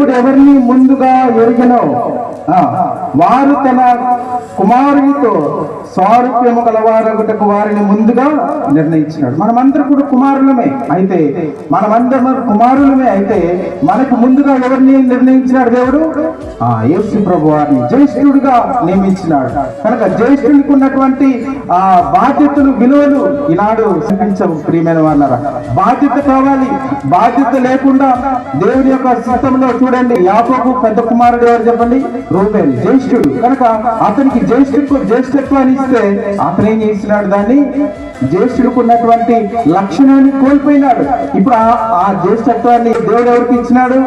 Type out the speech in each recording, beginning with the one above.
దేవుడు ఎవరిని ముందుగా ఎరిగినో వారు తన కుమారునితో స్వారూప్యము గలవారగుటకు వారిని ముందుగా నిర్ణయించినాడు. మనమందరం కూడా కుమారులమే అయితే మనకు ముందుగా ఎవరిని నిర్ణయించినాడు? దేవుడు యేసు ప్రభు వారిని జ్యేష్ఠుడిగా నియమించినాడు. కనుక జ్యేష్ఠునికి ఉన్నటువంటి బాధ్యతలు, విలువలు ఈనాడు చూపించవు. ప్రియమైన వాళ్ళరా, బాధ్యత కావాలి. బాధ్యత లేకుండా దేవుని యొక్క చిత్తంలో చూడండి, యాకోబు పెద్ద కుమారుడు ఎవరు చెప్పండి? రూబేలు, జ్యేష్ఠుడు. కనుక అతనికి జ్యేష్ఠత్వాన్ని ఇస్తే అతను ఏం చేసినాడు? దాన్ని జ్యేష్ఠుడికి ఉన్నటువంటి లక్షణాన్ని కోల్పోయినాడు. ఇప్పుడు ఆ జ్యేష్ఠత్వాన్ని దేవుడు ఎవరికి ఇచ్చినాడు?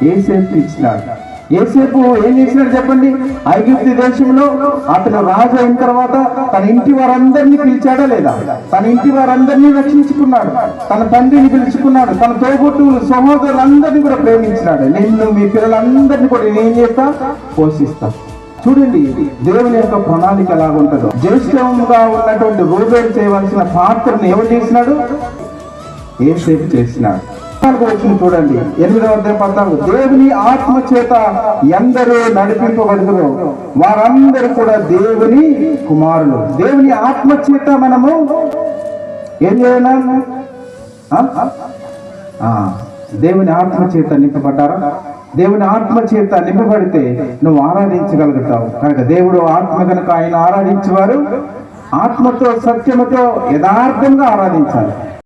యోసేపుకి ఇచ్చినాడు. యోసేపు ఏం చేసినాడు చెప్పండి? ఐగుప్తు దేశంలో అతను రాజు అయిన తర్వాత తన ఇంటి వారందరినీ పిలిచాడా లేదా? తన ఇంటి వారందరినీ రక్షించుకున్నాడు, తన తండ్రిని పిలుచుకున్నాడు, తన తోబుట్టువులు సహోదరులందరినీ కూడా ప్రేమించినాడు. నేను మీ పిల్లలందరినీ కూడా నేనేం చేస్తా? పోషిస్తా. చూడండి దేవుని యొక్క ప్రణాళిక ఎలాగుంటుందో. జ్యేష్ఠంగా ఉన్నటువంటి రూబేలు చేయవలసిన పాత్రను ఎవరు చేసినాడు? యోసేపు చేసినాడు. చూడండి 8వ అధ్యాయం 14. దేవుని ఆత్మ చేత ఎందరూ నడిపింపబడుదురో వారందరూ కూడా దేవుని కుమారులు. దేవుని ఆత్మ చేత మనము ఏం చేయాలి? దేవుని ఆత్మ చేత నింపబడ్డారా? దేవుని ఆత్మ చేత నింపబడితే నువ్వు ఆరాధించగలుగుతావు. కనుక దేవుడు ఆత్మ కనుక ఆయన ఆరాధించేవారు ఆత్మతో సత్యముతో యథార్థంగా ఆరాధించాలి.